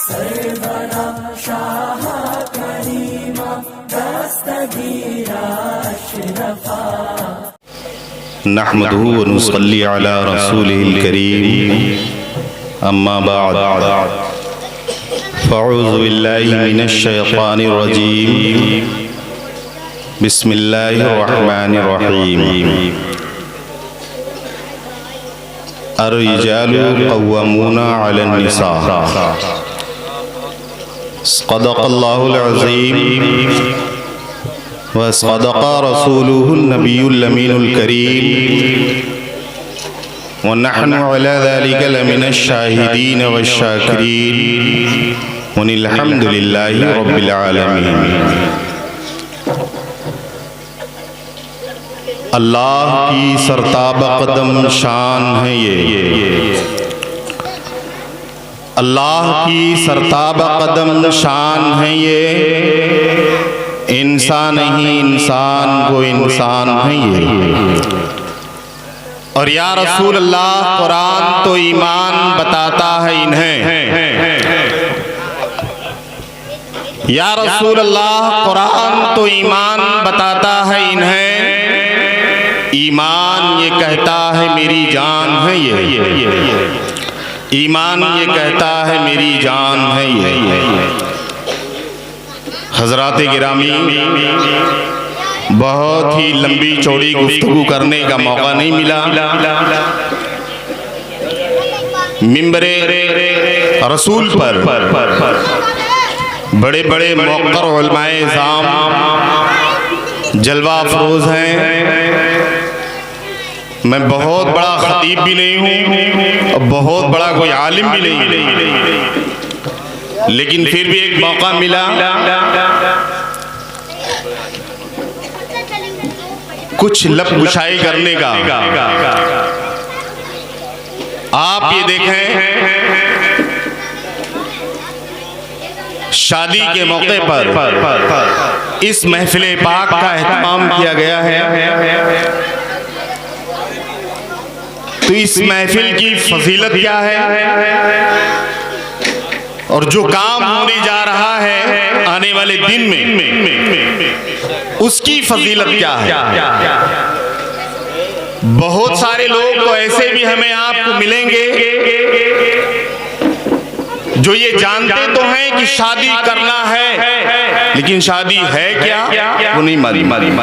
सरवरा शाह करीमा दस्तगीरा अशरफा नहमदुहु व नुसल्ली अला रसूलिहिल करीम अम्मा बाद फ़अऊज़ु बिल्लाहि मिनश शैतानिर रजीम बिस्मिल्लाहिर रहमानिर रहीम अर्रिजालु क़व्वामूना अलन निसा सदक़ल्लाहुल अज़ीम व सदक़ रसूलुहुन नबियुल अमीनुल करीम व नहनु अला ज़ालिका लमिनश शाहिदीन वश्शाकिरीन वल्हम्दुलिल्लाहि रब्बिल आलमीन। अल्लाह की सरताब कदम शान है ये, अल्लाह की सरताब कदम शान है ये, इंसान ही इंसान को इंसान है ये। और या रसूल अल्लाह कुरान तो ईमान बताता है इन्हें, या रसूल अल्लाह कुरान तो ईमान बताता है इन्हें, ईमान ये कहता है मेरी जान है ये, ईमान ये कहता है मेरी जान है ये। हज़रात गिरामी, बहुत ही लंबी चौड़ी गुफ्तगू करने का मौका नहीं मिला। मिंबरे रसूल पर बड़े बड़े मुक़र्रर उलमाए इज़ाम जलवा अफरोज हैं। मैं बहुत बड़ा खतीब भी नहीं हूँ और बहुत बड़ा कोई आलिम भी नहीं, लेकिन फिर भी एक मौका मिला। कुछ लब गुशाई करने का। आप ये देखें, शादी के मौके पर इस महफिल पाक का एहतमाम किया गया है, तो इस महफिल की फजीलत क्या है और जो काम होने जा रहा है आने वाले दिन में उसकी फजीलत क्या है। बहुत सारे लोग तो ऐसे भी हमें आपको मिलेंगे जो ये जानते तो हैं कि शादी करना है, लेकिन शादी है क्या वो नहीं मालूम,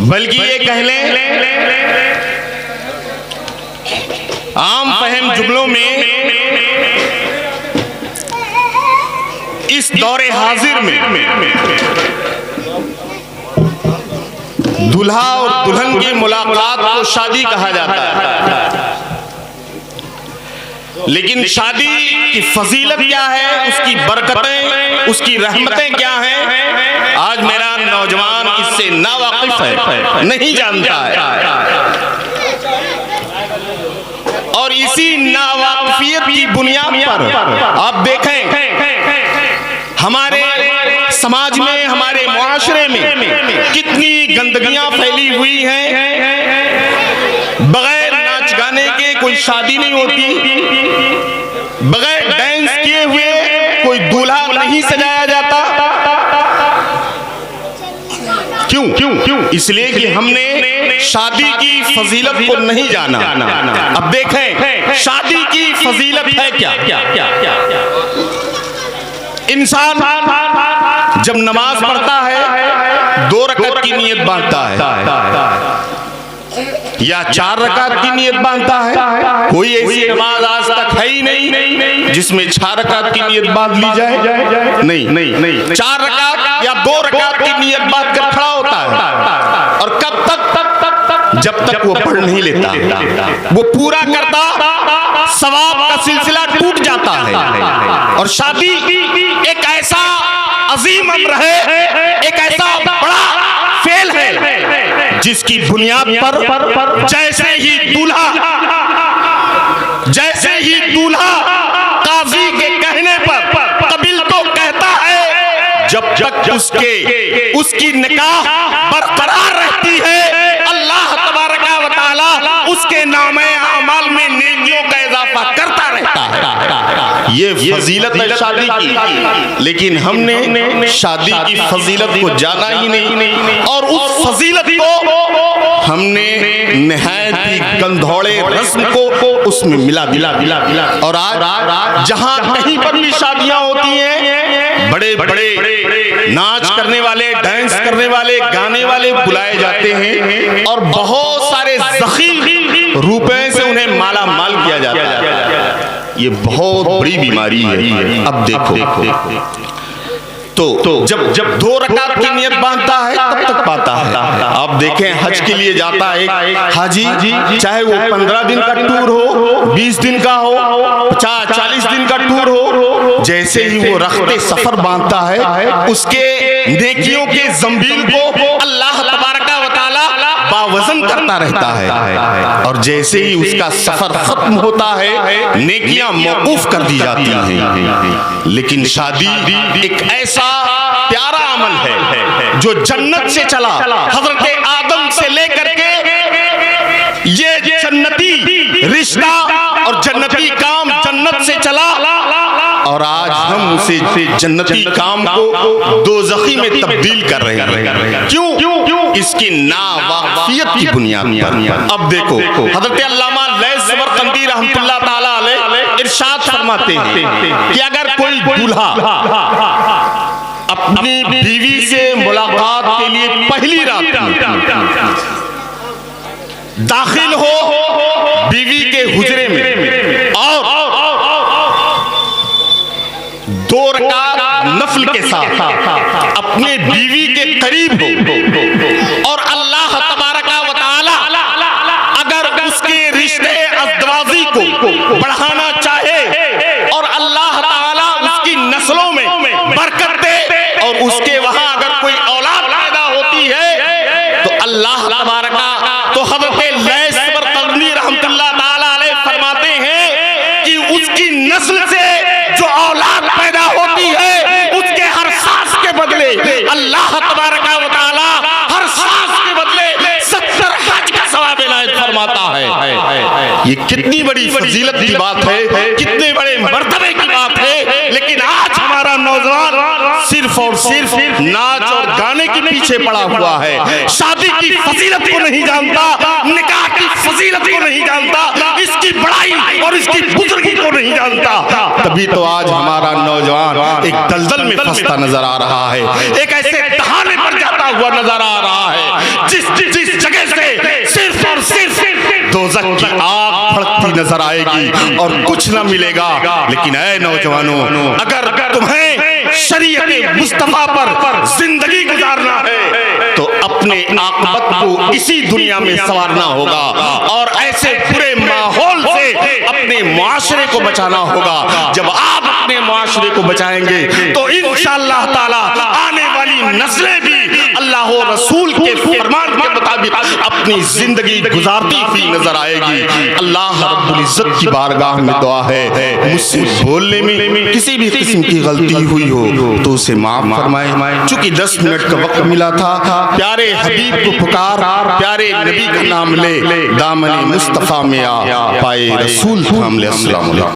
बल्कि ये कह लें आम फहम जुमलों में इस दौरे हाजिर में दूल्हा और दुल्हन की मुलाकात को शादी कहा जाता है, लेकिन शादी की फजीलत क्या है, उसकी बरकतें, उसकी रहमतें क्या हैं, आज मेरा नौजवान इससे नावाकिफ है, नहीं जानता है। और इसी नावाकिफियत की बुनियाद पर आप देखें हमारे समाज में, हमारे मुआशरे में कितनी गंदगियां फैली हुई हैं। बगैर नाच गाने के कोई शादी नहीं होती, बगैर डांस किए हुए कोई दूल्हा नहीं सजाया जाता। क्यों? इसलिए कि हमने शादी की फजीलत को नहीं जाना। अब देखें शादी की फजीलत है क्या। इंसान जब नमाज पढ़ता है 2 रकात की नियत बांधता है या 4 रकात की नियत बांधता है। कोई ऐसी नमाज आज तक है ही नहीं जिसमें 4 रकात की नियत बांध ली जाए। नहीं 4 रकात या 2 रकात की नियत बांध कर खड़ा होता है। और कब तक? जब तक वो पढ़ नहीं लेता, वो पूरा करता सवाब का सिलसिला टूट जाता है। और शादी एक ऐसा अजीम अमर है, एक ऐसा बड़ा फेल है जिसकी बुनियाद पर जैसे ही दूल्हा काजी के कहने पर कबिल तो कहता है, जब तक उसकी निकाह बरकरार रहती है अल्लाह तबारक व तआला उसके नामे अमाल में नेकियों का इजाफा ये फजीलत है शादी की, लेकिन हमने शादी की फजीलत को जाना ही नहीं और उस फजीलत को हमने निहायत ही गंधौड़े रस्म को उसमें मिला दिला और आज जहां कहीं पर भी शादियां होती हैं, बड़े बड़े नाच करने वाले, डांस करने वाले, गाने वाले बुलाए जाते हैं और बहुत सारे ज़ख़ीम रुपए से उन्हें माला माल किया जाता है। ये बहुत बड़ी बीमारी है। अब देखो तो जब 2 रकात की नियत बांधता है तब तक पाता है। आप देखें हज के लिए जाता है हाजी, चाहे वो 15 दिन का टूर हो, 20 दिन का हो, 50-40 दिन का टूर हो, जैसे ही वो रखते सफर बांधता है उसके नेकियों के जंबील को अल्लाह तबारका व तआला बावजन करता रहता है और जैसे ही उसका सफर खत्म होता है नेकियां मौकूफ कर दी जाती हैं। लेकिन शादी एक ऐसा प्यारा अमल है जो जन्नत से चला, हजरत आदम से लेकर के ये जन्नती रिश्ता और जन्नती काम जन्नत से चला और आज हम उसे जन्नती काम को दोज़खी में तब्दील कर रहे हैं। क्यों? इसकी नावाकिफियत की बुनियाद पर। अब देखो हज़रत अल्लामा लैस ज़मरकंदी रहमतुल्लाह ताला अलैह इरशाद फरमाते हैं कि अगर कोई दूल्हा अपनी बीवी से मुलाकात के लिए पहली रात में दाखिल हो बीवी के हुजरे में और 2 रकात नफल के साथ अपने बीवी के करीब हो और अल्लाह तबारका व तआला अगर उसके रिश्ते अज़दवाजी को बढ़ाना चाहे और अल्लाह ताला उसकी नस्लों में बरकत दे और उसके वहां अगर कोई औलाद पैदा होती है तो अल्लाह तबारका तो हज़रत लैस ज़मरकंदी रहमतुल्लाह ताला अलैह फरमाते हैं कि उसकी नस्ल से जो औलाद पैदा होती है उसके हर सांस के बदले अल्लाह तबारका व तआला हर सांस के बदले 70 हज का सवाब इनायत फरमाता है। ये कितनी बड़ी फजीलत की बात है, कितने बड़े मर्तबे की बात है। लेकिन आज हमारा नौजवान सिर्फ और सिर्फ नाच और गाने के पीछे पड़ा हुआ है, शादी की फजीलत को नहीं जानता, निकाह की फजीलत को नहीं जानता, इसकी बड़ाई और इसकी बुजुर्गी को नहीं जानता। तभी तो आज हमारा नौजवान एक दलदल में फंसता नजर आ रहा है, एक ऐसे दहाने पर जाता हुआ नजर आ रहा है जिस जगह से सिर्फ और सिर्फ दोज़ख की आग भड़कती नजर आएगी और कुछ न मिलेगा। लेकिन ऐ नौजवानों, अगर तुम्हें शरीयत मुस्तफा पर जिंदगी गुजारना है तो अपने आक़िबत को इसी दुनिया में संवारना होगा और ऐसे बुरे माहौल से अपने मुआशरे को बचाना होगा। जब आप अपने मुआशरे को बचाएंगे तो इंशाअल्लाह ताला आने वाली नस्लें भी अल्लाह और रसूल के फरमान के मुताबिक अपनी जिंदगी गुजारती हुई नजर आएगी। अल्लाह रब्बुल इज्जत की बारगाह में दुआ है मुझसे बोलने में किसी भी किस्म की गलती हुई हो तो उसे माफ फरमाए। चूंकि 10 मिनट का वक्त मिला था, प्यारे हबीब को पुकार, प्यारे नबी का नाम ले, दामन मुस्तफा में आ पाए रसूल थाम ले। अस्सलाम वालेकुम।